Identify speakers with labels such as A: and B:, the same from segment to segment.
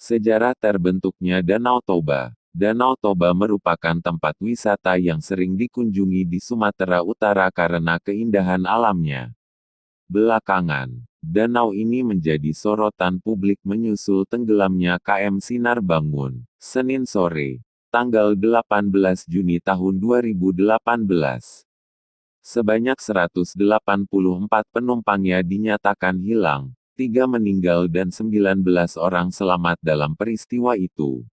A: Sejarah terbentuknya Danau Toba. Danau Toba merupakan tempat wisata yang sering dikunjungi di Sumatera Utara karena keindahan alamnya. Belakangan, danau ini menjadi sorotan publik menyusul tenggelamnya KM Sinar Bangun, Senin sore, tanggal 18 Juni tahun 2018. Sebanyak 184 penumpangnya dinyatakan hilang, 3 meninggal dan 19 orang selamat dalam peristiwa itu.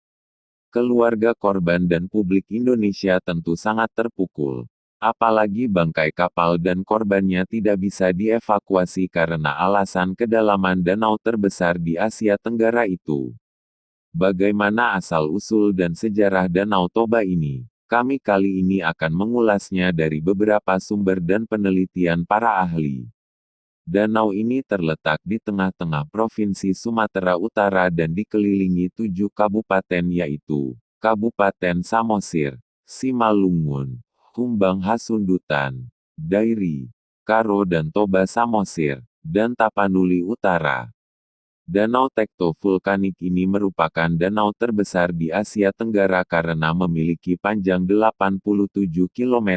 A: Keluarga korban dan publik Indonesia tentu sangat terpukul. Apalagi bangkai kapal dan korbannya tidak bisa dievakuasi karena alasan kedalaman danau terbesar di Asia Tenggara itu. Bagaimana asal-usul dan sejarah Danau Toba ini? Kami kali ini akan mengulasnya dari beberapa sumber dan penelitian para ahli. Danau ini terletak di tengah-tengah Provinsi Sumatera Utara dan dikelilingi 7 kabupaten yaitu, Kabupaten Samosir, Simalungun, Humbang Hasundutan, Dairi, Karo dan Toba Samosir, dan Tapanuli Utara. Danau tektovulkanik ini merupakan danau terbesar di Asia Tenggara karena memiliki panjang 87 km,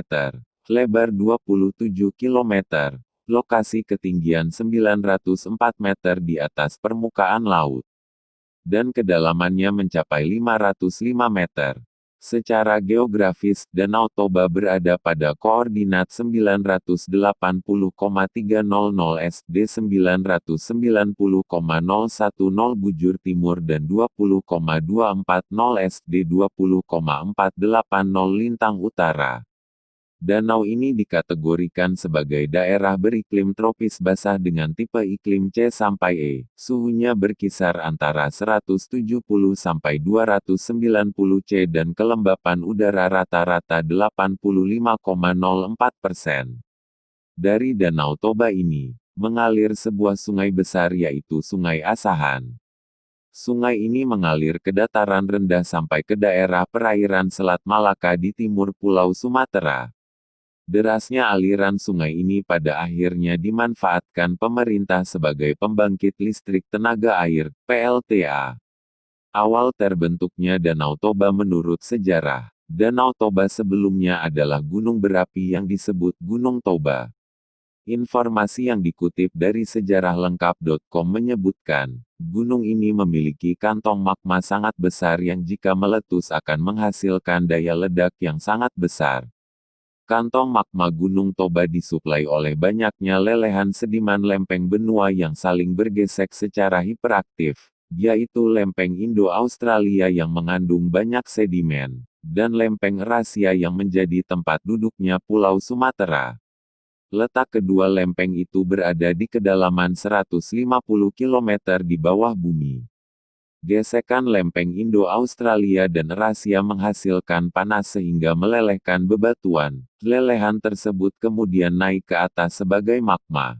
A: lebar 27 km, lokasi ketinggian 904 meter di atas permukaan laut, dan kedalamannya mencapai 505 meter. Secara geografis, Danau Toba berada pada koordinat 980,300 SD 990,010 bujur timur dan 20,240 SD 20,480 lintang utara. Danau ini dikategorikan sebagai daerah beriklim tropis basah dengan tipe iklim C sampai E. Suhunya berkisar antara 170 sampai 290 C dan kelembapan udara rata-rata 85,04%. Dari Danau Toba ini, mengalir sebuah sungai besar yaitu Sungai Asahan. Sungai ini mengalir ke dataran rendah sampai ke daerah perairan Selat Malaka di timur Pulau Sumatera. Derasnya aliran sungai ini pada akhirnya dimanfaatkan pemerintah sebagai pembangkit listrik tenaga air, PLTA. Awal terbentuknya Danau Toba menurut sejarah, Danau Toba sebelumnya adalah gunung berapi yang disebut Gunung Toba. Informasi yang dikutip dari sejarah-lengkap.com menyebutkan, gunung ini memiliki kantong magma sangat besar yang jika meletus akan menghasilkan daya ledak yang sangat besar. Kantong magma Gunung Toba disuplai oleh banyaknya lelehan sediman lempeng benua yang saling bergesek secara hiperaktif, yaitu lempeng Indo-Australia yang mengandung banyak sedimen, dan lempeng Eurasia yang menjadi tempat duduknya Pulau Sumatera. Letak kedua lempeng itu berada di kedalaman 150 km di bawah bumi. Gesekan lempeng Indo-Australia dan Eurasia menghasilkan panas sehingga melelehkan bebatuan. Lelehan tersebut kemudian naik ke atas sebagai magma.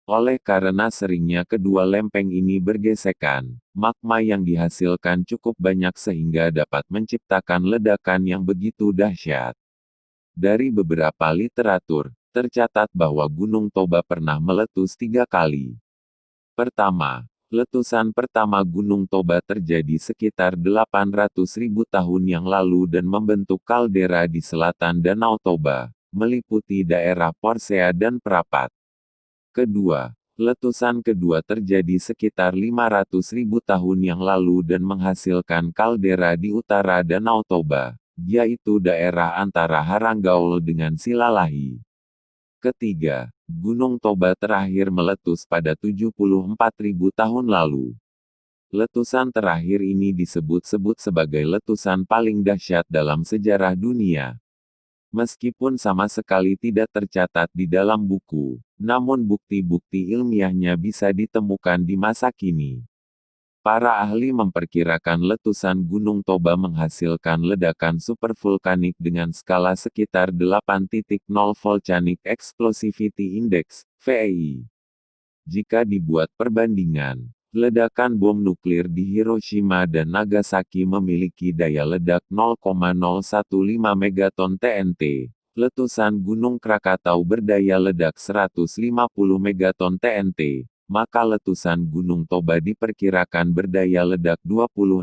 A: Oleh karena seringnya kedua lempeng ini bergesekan, magma yang dihasilkan cukup banyak sehingga dapat menciptakan ledakan yang begitu dahsyat. Dari beberapa literatur, tercatat bahwa Gunung Toba pernah meletus 3 kali. Pertama, letusan pertama Gunung Toba terjadi sekitar 800.000 tahun yang lalu dan membentuk kaldera di selatan Danau Toba, meliputi daerah Porsea dan Prapat. Kedua, letusan kedua terjadi sekitar 500.000 tahun yang lalu dan menghasilkan kaldera di utara Danau Toba, yaitu daerah antara Haranggaul dengan Silalahi. Ketiga, Gunung Toba terakhir meletus pada 74.000 tahun lalu. Letusan terakhir ini disebut-sebut sebagai letusan paling dahsyat dalam sejarah dunia. Meskipun sama sekali tidak tercatat di dalam buku, namun bukti-bukti ilmiahnya bisa ditemukan di masa kini. Para ahli memperkirakan letusan Gunung Toba menghasilkan ledakan supervulkanik dengan skala sekitar 8.0 Volcanic Explosivity Index, VEI. Jika dibuat perbandingan, ledakan bom nuklir di Hiroshima dan Nagasaki memiliki daya ledak 0,015 megaton TNT. Letusan Gunung Krakatau berdaya ledak 150 megaton TNT. maka letusan Gunung Toba diperkirakan berdaya ledak 26.000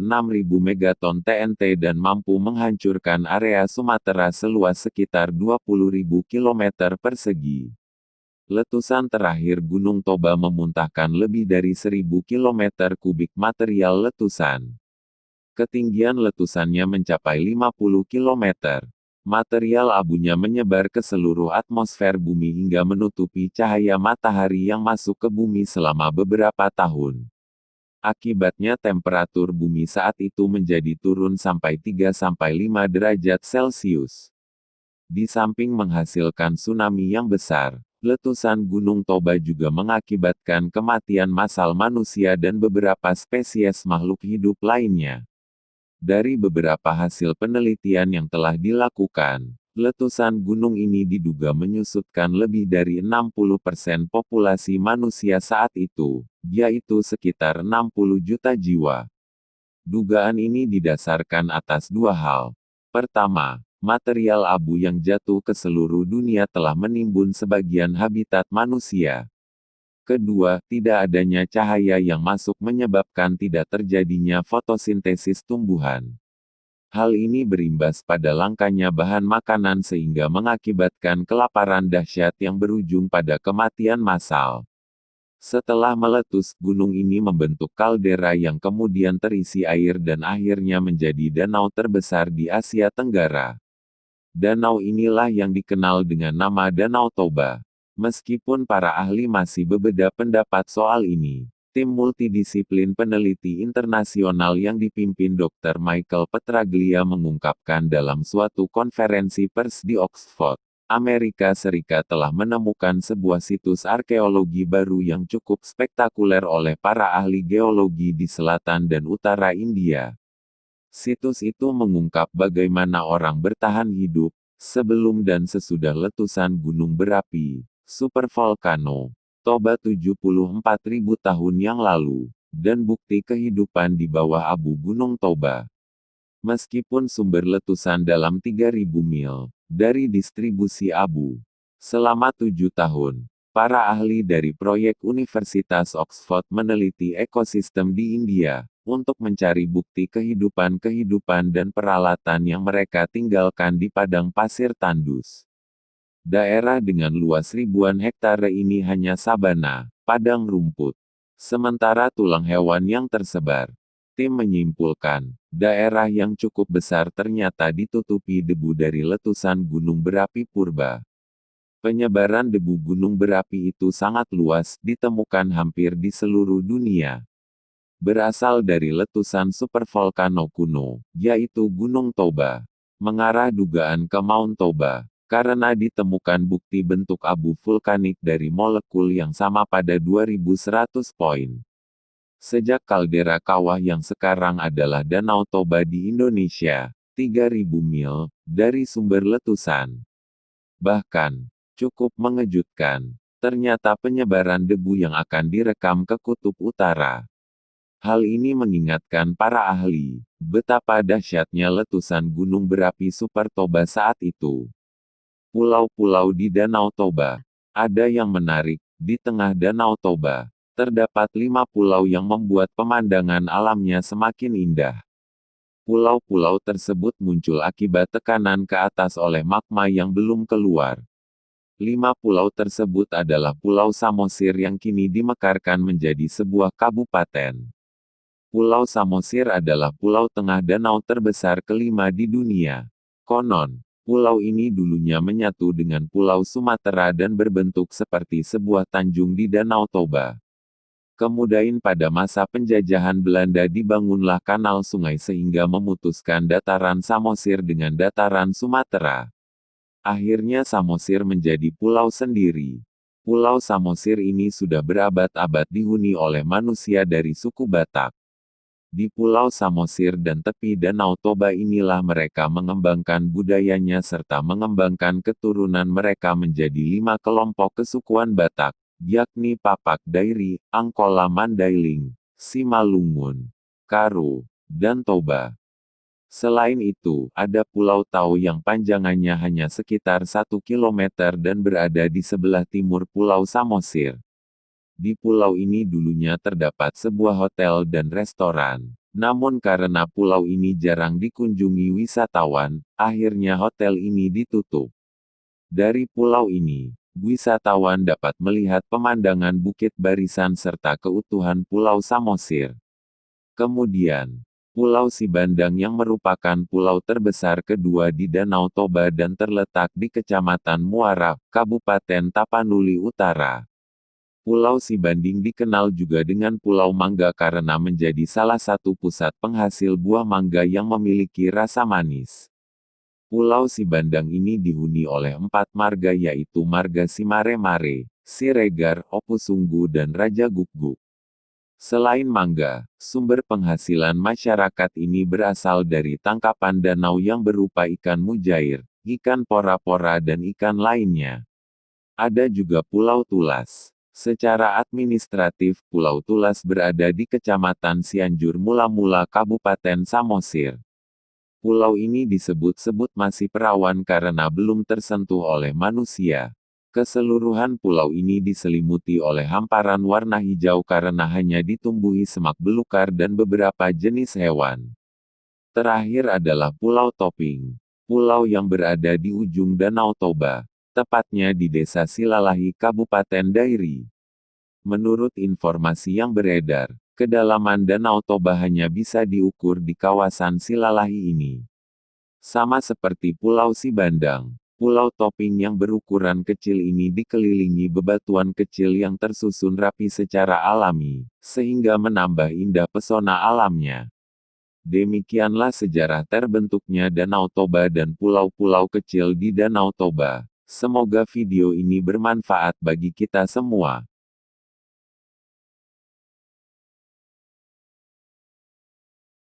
A: megaton TNT dan mampu menghancurkan area Sumatera seluas sekitar 20.000 km persegi. Letusan terakhir Gunung Toba memuntahkan lebih dari 1.000 km kubik material letusan. Ketinggian letusannya mencapai 50 km. Material abunya menyebar ke seluruh atmosfer bumi hingga menutupi cahaya matahari yang masuk ke bumi selama beberapa tahun. Akibatnya temperatur bumi saat itu menjadi turun sampai 3-5 derajat Celcius. Di samping menghasilkan tsunami yang besar, letusan Gunung Toba juga mengakibatkan kematian massal manusia dan beberapa spesies makhluk hidup lainnya. Dari beberapa hasil penelitian yang telah dilakukan, letusan gunung ini diduga menyusutkan lebih dari 60% populasi manusia saat itu, yaitu sekitar 60 juta jiwa. Dugaan ini didasarkan atas dua hal. Pertama, material abu yang jatuh ke seluruh dunia telah menimbun sebagian habitat manusia. Kedua, tidak adanya cahaya yang masuk menyebabkan tidak terjadinya fotosintesis tumbuhan. Hal ini berimbas pada langkanya bahan makanan sehingga mengakibatkan kelaparan dahsyat yang berujung pada kematian massal. Setelah meletus, gunung ini membentuk kaldera yang kemudian terisi air dan akhirnya menjadi danau terbesar di Asia Tenggara. Danau inilah yang dikenal dengan nama Danau Toba. Meskipun para ahli masih berbeda pendapat soal ini, tim multidisiplin peneliti internasional yang dipimpin Dr. Michael Petraglia mengungkapkan dalam suatu konferensi pers di Oxford, Amerika Serikat telah menemukan sebuah situs arkeologi baru yang cukup spektakuler oleh para ahli geologi di selatan dan utara India. Situs itu mengungkap bagaimana orang bertahan hidup sebelum dan sesudah letusan gunung berapi, supervolcano, Toba 74.000 tahun yang lalu, dan bukti kehidupan di bawah abu Gunung Toba. Meskipun sumber letusan dalam 3.000 mil dari distribusi abu, selama 7 tahun, para ahli dari proyek Universitas Oxford meneliti ekosistem di India, untuk mencari bukti kehidupan dan peralatan yang mereka tinggalkan di padang pasir tandus. Daerah dengan luas ribuan hektare ini hanya sabana, padang rumput. Sementara tulang hewan yang tersebar. Tim menyimpulkan, daerah yang cukup besar ternyata ditutupi debu dari letusan gunung berapi purba. Penyebaran debu gunung berapi itu sangat luas, ditemukan hampir di seluruh dunia. Berasal dari letusan supervolcano kuno, yaitu Gunung Toba. Mengarah dugaan ke Mount Toba. Karena ditemukan bukti bentuk abu vulkanik dari molekul yang sama pada 2100 poin. Sejak kaldera kawah yang sekarang adalah Danau Toba di Indonesia, 3.000 mil dari sumber letusan. Bahkan, cukup mengejutkan, ternyata penyebaran debu yang akan direkam ke kutub utara. Hal ini mengingatkan para ahli, betapa dahsyatnya letusan gunung berapi Super Toba saat itu. Pulau-pulau di Danau Toba. Ada yang menarik, di tengah Danau Toba, terdapat 5 pulau yang membuat pemandangan alamnya semakin indah. Pulau-pulau tersebut muncul akibat tekanan ke atas oleh magma yang belum keluar. 5 pulau tersebut adalah Pulau Samosir yang kini dimekarkan menjadi sebuah kabupaten. Pulau Samosir adalah pulau tengah danau terbesar kelima di dunia. Konon, pulau ini dulunya menyatu dengan Pulau Sumatera dan berbentuk seperti sebuah tanjung di Danau Toba. Kemudian pada masa penjajahan Belanda dibangunlah kanal sungai sehingga memutuskan dataran Samosir dengan dataran Sumatera. Akhirnya Samosir menjadi pulau sendiri. Pulau Samosir ini sudah berabad-abad dihuni oleh manusia dari suku Batak. Di Pulau Samosir dan tepi Danau Toba inilah mereka mengembangkan budayanya serta mengembangkan keturunan mereka menjadi 5 kelompok kesukuan Batak, yakni Papak Dairi, Angkola Mandailing, Simalungun, Karo, dan Toba. Selain itu, ada Pulau Tau yang panjangannya hanya sekitar 1 km dan berada di sebelah timur Pulau Samosir. Di pulau ini dulunya terdapat sebuah hotel dan restoran. Namun karena pulau ini jarang dikunjungi wisatawan, akhirnya hotel ini ditutup. Dari pulau ini, wisatawan dapat melihat pemandangan Bukit Barisan serta keutuhan Pulau Samosir. Kemudian, Pulau Sibandang yang merupakan pulau terbesar kedua di Danau Toba dan terletak di Kecamatan Muara, Kabupaten Tapanuli Utara. Pulau Sibanding dikenal juga dengan Pulau Mangga karena menjadi salah satu pusat penghasil buah mangga yang memiliki rasa manis. Pulau Sibandang ini dihuni oleh 4 marga yaitu Marga Simare-Mare, Siregar, Opusunggu dan Raja Guguk. Selain mangga, sumber penghasilan masyarakat ini berasal dari tangkapan danau yang berupa ikan mujair, ikan pora-pora dan ikan lainnya. Ada juga Pulau Tulas. Secara administratif, Pulau Tulas berada di Kecamatan Cianjur Mula-Mula Kabupaten Samosir. Pulau ini disebut-sebut masih perawan karena belum tersentuh oleh manusia. Keseluruhan pulau ini diselimuti oleh hamparan warna hijau karena hanya ditumbuhi semak belukar dan beberapa jenis hewan. Terakhir adalah Pulau Toping, pulau yang berada di ujung Danau Toba, tepatnya di Desa Silalahi Kabupaten Dairi. Menurut informasi yang beredar, kedalaman Danau Toba hanya bisa diukur di kawasan Silalahi ini. Sama seperti Pulau Sibandang, Pulau Toping yang berukuran kecil ini dikelilingi bebatuan kecil yang tersusun rapi secara alami, sehingga menambah indah pesona alamnya. Demikianlah sejarah terbentuknya Danau Toba dan pulau-pulau kecil di Danau Toba. Semoga video ini bermanfaat bagi kita semua.